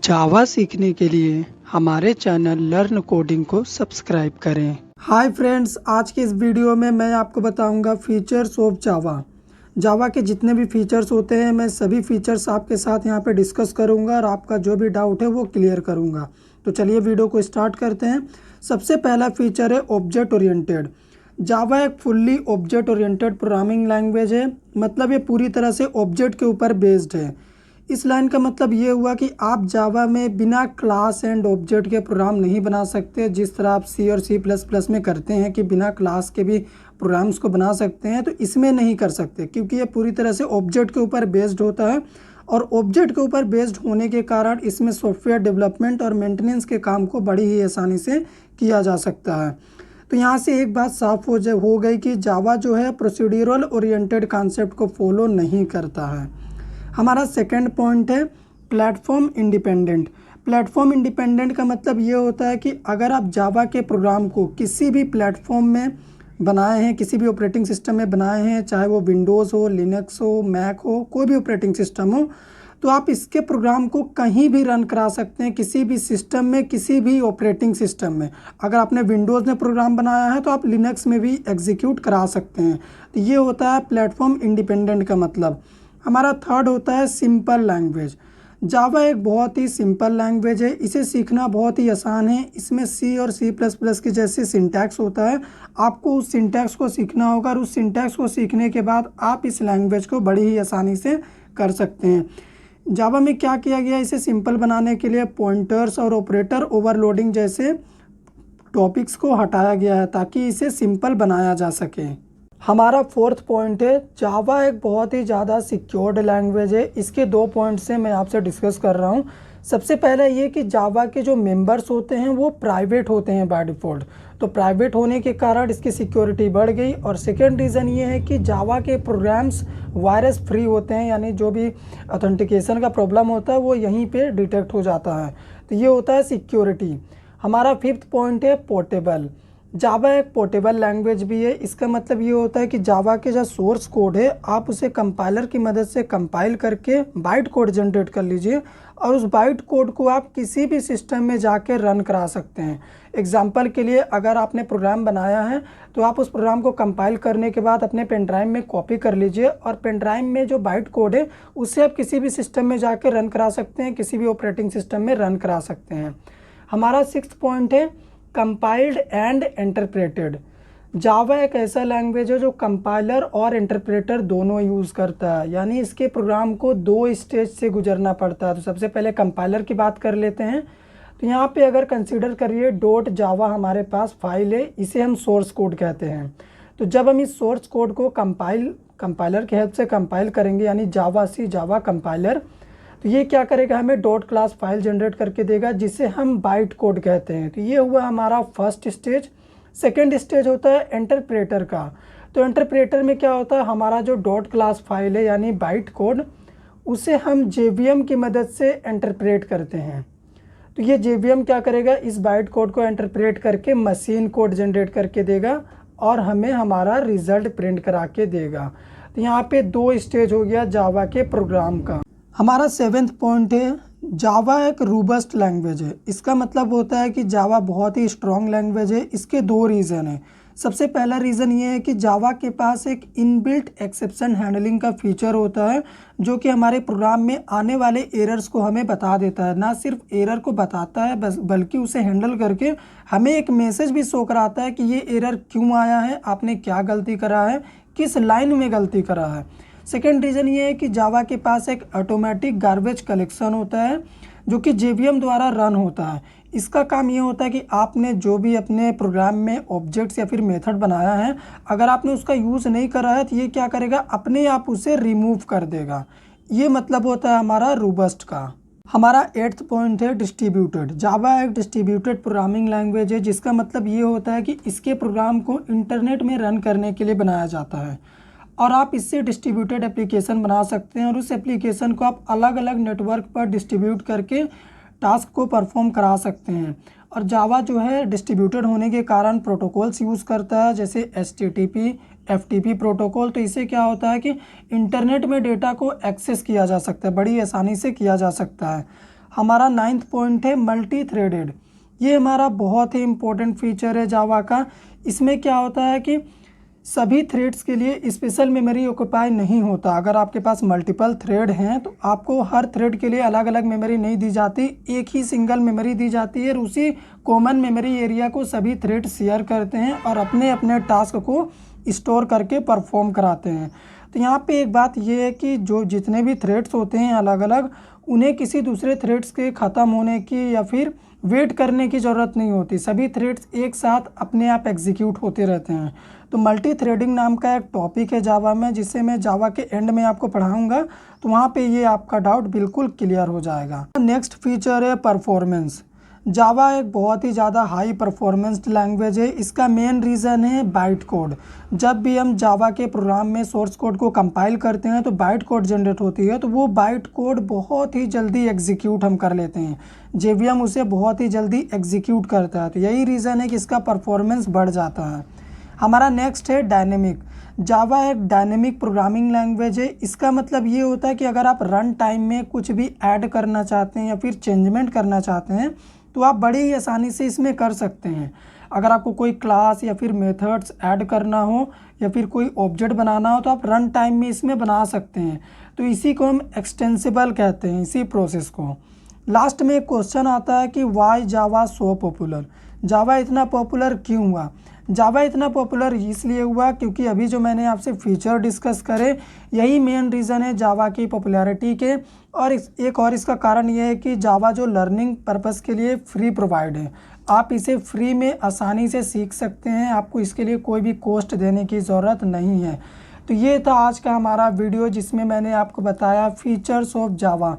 जावा सीखने के लिए हमारे चैनल लर्न कोडिंग को सब्सक्राइब करें। हाय फ्रेंड्स, आज के इस वीडियो में मैं आपको बताऊंगा फीचर्स ऑफ जावा। जावा के जितने भी फीचर्स होते हैं मैं सभी फीचर्स आपके साथ यहां पे डिस्कस करूंगा और आपका जो भी डाउट है वो क्लियर करूंगा। तो चलिए वीडियो को स्टार्ट करते हैं। सबसे पहला फीचर है ऑब्जेक्ट ओरिएंटेड। जावा एक fully object oriented programming language है, मतलब ये पूरी तरह से ऑब्जेक्ट के ऊपर बेस्ड है। इस लाइन का मतलब ये हुआ कि आप जावा में बिना क्लास एंड ऑब्जेक्ट के प्रोग्राम नहीं बना सकते, जिस तरह आप सी और सी प्लस प्लस में करते हैं कि बिना क्लास के भी प्रोग्राम्स को बना सकते हैं। तो इसमें नहीं कर सकते क्योंकि ये पूरी तरह से ऑब्जेक्ट के ऊपर बेस्ड होता है और ऑब्जेक्ट के ऊपर बेस्ड होने के कारण इसमें सॉफ्टवेयर डेवलपमेंट और मेंटेनेंस के काम को बड़ी ही आसानी से किया जा सकता है। तो यहाँ से एक बात साफ हो गई कि जावा जो है प्रोसीड्यूरल ओरिएंटेड कॉन्सेप्ट को फॉलो नहीं करता है। हमारा सेकंड पॉइंट है प्लेटफॉर्म इंडिपेंडेंट। प्लेटफॉर्म इंडिपेंडेंट का मतलब ये होता है कि अगर आप जावा के प्रोग्राम को किसी भी प्लेटफॉर्म में बनाए हैं, किसी भी ऑपरेटिंग सिस्टम में बनाए हैं, चाहे वो विंडोज़ हो, लिनक्स हो, मैक हो, कोई भी ऑपरेटिंग सिस्टम हो, तो आप इसके प्रोग्राम को कहीं भी रन करा सकते हैं, किसी भी सिस्टम में, किसी भी ऑपरेटिंग सिस्टम में। अगर आपने विंडोज़ में प्रोग्राम बनाया है तो आप लिनक्स में भी एग्जीक्यूट करा सकते हैं। तो ये होता है प्लेटफॉर्म इंडिपेंडेंट का मतलब। हमारा थर्ड होता है सिंपल लैंग्वेज। जावा एक बहुत ही सिंपल लैंग्वेज है, इसे सीखना बहुत ही आसान है। इसमें सी और सी प्लस प्लस के जैसे सिंटैक्स होता है, आपको उस सिंटैक्स को सीखना होगा और उस सिंटैक्स को सीखने के बाद आप इस लैंग्वेज को बड़ी ही आसानी से कर सकते हैं। जावा में क्या किया गया, इसे सिंपल बनाने के लिए पॉइंटर्स और ऑपरेटर ओवरलोडिंग जैसे टॉपिक्स को हटाया गया है ताकि इसे सिंपल बनाया जा सके। हमारा फोर्थ पॉइंट है जावा एक बहुत ही ज़्यादा सिक्योर्ड लैंग्वेज है। इसके दो पॉइंट से मैं आपसे डिस्कस कर रहा हूँ। सबसे पहला ये कि जावा के जो मेंबर्स होते हैं वो प्राइवेट होते हैं बाय डिफ़ॉल्ट, तो प्राइवेट होने के कारण इसकी सिक्योरिटी बढ़ गई। और सेकेंड रीज़न ये है कि जावा के प्रोग्राम्स वायरस फ्री होते हैं, यानी जो भी ऑथेंटिकेशन का प्रॉब्लम होता है वो यहीं पर डिटेक्ट हो जाता है। तो ये होता है सिक्योरिटी। हमारा फिफ्थ पॉइंट है पोर्टेबल। जावा एक पोर्टेबल लैंग्वेज भी है। इसका मतलब ये होता है कि जावा के जो सोर्स कोड है आप उसे कंपाइलर की मदद से कंपाइल करके बाइट कोड जनरेट कर लीजिए और उस बाइट कोड को आप किसी भी सिस्टम में जाके रन करा सकते हैं। एग्जांपल के लिए अगर आपने प्रोग्राम बनाया है तो आप उस प्रोग्राम को कंपाइल करने के बाद अपने पेन ड्राइव में कॉपी कर लीजिए और पेन ड्राइव में जो बाइट कोड है उससे आप किसी भी सिस्टम में जाके रन करा सकते हैं, किसी भी ऑपरेटिंग सिस्टम में रन करा सकते हैं। हमारा सिक्स्थ पॉइंट है कंपाइल्ड एंड इंटरप्रेटेड। जावा एक ऐसा लैंग्वेज है जो कंपाइलर और इंटरप्रेटर दोनों यूज़ करता है, यानी इसके प्रोग्राम को दो स्टेज से गुजरना पड़ता है। तो सबसे पहले कंपाइलर की बात कर लेते हैं। तो यहाँ पे अगर कंसीडर करिए डॉट जावा हमारे पास फाइल है, इसे हम सोर्स कोड कहते हैं। तो जब हम इस सोर्स कोड को कंपाइलर की हेल्प से कंपाइल करेंगे, यानी जावा सी जावा कंपाइलर, तो ये क्या करेगा, हमें डॉट क्लास फाइल जनरेट करके देगा जिसे हम बाइट कोड कहते हैं। तो ये हुआ हमारा फर्स्ट स्टेज। सेकंड स्टेज होता है इंटरप्रेटर का। तो इंटरप्रेटर में क्या होता है, हमारा जो डॉट क्लास फाइल है यानी बाइट कोड, उसे हम जेवीएम की मदद से इंटरप्रेट करते हैं। तो ये जेवीएम क्या करेगा, इस बाइट कोड को इंटरप्रेट करके मशीन कोड जनरेट करके देगा और हमें हमारा रिजल्ट प्रिंट करा के देगा। तो यहाँ पे दो स्टेज हो गया जावा के प्रोग्राम का। हमारा सेवेंथ पॉइंट है जावा एक रोबस्ट लैंग्वेज है। इसका मतलब होता है कि जावा बहुत ही स्ट्रॉन्ग लैंग्वेज है। इसके दो रीज़न है। सबसे पहला रीज़न ये है कि जावा के पास एक इनबिल्ट एक्सेप्शन हैंडलिंग का फीचर होता है जो कि हमारे प्रोग्राम में आने वाले एरर्स को हमें बता देता है। ना सिर्फ एरर को बताता है बल्कि उसे हैंडल करके हमें एक मैसेज भी शो कराता है कि ये एरर क्यों आया है, आपने क्या गलती करा है, किस लाइन में गलती करा है। सेकेंड रीज़न ये है कि जावा के पास एक ऑटोमेटिक गार्बेज कलेक्शन होता है जो कि जेवीएम द्वारा रन होता है। इसका काम ये होता है कि आपने जो भी अपने प्रोग्राम में ऑब्जेक्ट्स या फिर मेथड बनाया है, अगर आपने उसका यूज़ नहीं करा है तो ये क्या करेगा, अपने आप उसे रिमूव कर देगा। ये मतलब होता है हमारा रोबस्ट का। हमारा एट्थ पॉइंट है डिस्ट्रीब्यूटेड। जावा एक डिस्ट्रीब्यूटेड प्रोग्रामिंग लैंग्वेज है जिसका मतलब ये होता है कि इसके प्रोग्राम को इंटरनेट में रन करने के लिए बनाया जाता है और आप इससे डिस्ट्रीब्यूटेड एप्लीकेशन बना सकते हैं और उस एप्लीकेशन को आप अलग अलग नेटवर्क पर डिस्ट्रीब्यूट करके टास्क को परफॉर्म करा सकते हैं। और जावा जो है डिस्ट्रीब्यूटेड होने के कारण प्रोटोकॉल्स यूज़ करता है जैसे HTTP FTP प्रोटोकॉल। तो इससे क्या होता है कि इंटरनेट में डेटा को एक्सेस किया जा सकता है, बड़ी आसानी से किया जा सकता है। हमारा 9th पॉइंट है मल्टी थ्रेडेड। ये हमारा बहुत ही इम्पोर्टेंट फीचर है जावा का। इसमें क्या होता है कि सभी थ्रेड्स के लिए स्पेशल मेमोरी ऑक्यूपाई नहीं होता। अगर आपके पास मल्टीपल थ्रेड हैं तो आपको हर थ्रेड के लिए अलग अलग मेमोरी नहीं दी जाती, एक ही सिंगल मेमोरी दी जाती है और उसी कॉमन मेमोरी एरिया को सभी थ्रेड शेयर करते हैं और अपने अपने टास्क को स्टोर करके परफॉर्म कराते हैं। तो यहाँ पे एक बात ये है कि जो जितने भी थ्रेड्स होते हैं अलग अलग, उन्हें किसी दूसरे थ्रेड्स के ख़त्म होने की या फिर वेट करने की ज़रूरत नहीं होती। सभी थ्रेड्स एक साथ अपने आप एग्जीक्यूट होते रहते हैं। तो मल्टी थ्रेडिंग नाम का एक टॉपिक है जावा में, जिसे मैं जावा के एंड में आपको पढ़ाऊंगा, तो वहाँ पे ये आपका डाउट बिल्कुल क्लियर हो जाएगा। नेक्स्ट फीचर है परफॉर्मेंस। जावा एक बहुत ही ज़्यादा हाई परफॉर्मेंस लैंग्वेज है। इसका मेन रीज़न है बाइट कोड। जब भी हम जावा के प्रोग्राम में सोर्स कोड को कंपाइल करते हैं तो बाइट कोड जनरेट होती है, तो वो बाइट कोड बहुत ही जल्दी एग्जीक्यूट हम कर लेते हैं। जेवीएम उसे बहुत ही जल्दी एग्जीक्यूट करता है, तो यही रीज़न है कि इसका परफॉर्मेंस बढ़ जाता है। हमारा नेक्स्ट है डायनेमिक। जावा एक डायनेमिक प्रोग्रामिंग लैंग्वेज है। इसका मतलब ये होता है कि अगर आप रन टाइम में कुछ भी ऐड करना चाहते हैं या फिर चेंजमेंट करना चाहते हैं तो आप बड़ी ही आसानी से इसमें कर सकते हैं। अगर आपको कोई क्लास या फिर मेथड्स ऐड करना हो या फिर कोई ऑब्जेक्ट बनाना हो तो आप रन टाइम में इसमें बना सकते हैं। तो इसी को हम एक्सटेंसिबल कहते हैं, इसी प्रोसेस को। लास्ट में एक क्वेश्चन आता है कि वाई जावा सो पॉपुलर। जावा इतना पॉपुलर क्यों हुआ? जावा इतना पॉपुलर इसलिए हुआ क्योंकि अभी जो मैंने आपसे फीचर डिस्कस करे, यही मेन रीज़न है जावा की पॉपुलैरिटी के। और एक और इसका कारण यह है कि जावा जो लर्निंग पर्पस के लिए फ्री प्रोवाइड है। आप इसे फ्री में आसानी से सीख सकते हैं, आपको इसके लिए कोई भी कॉस्ट देने की ज़रूरत नहीं है। तो ये था आज का हमारा वीडियो जिसमें मैंने आपको बताया फीचर्स ऑफ जावा।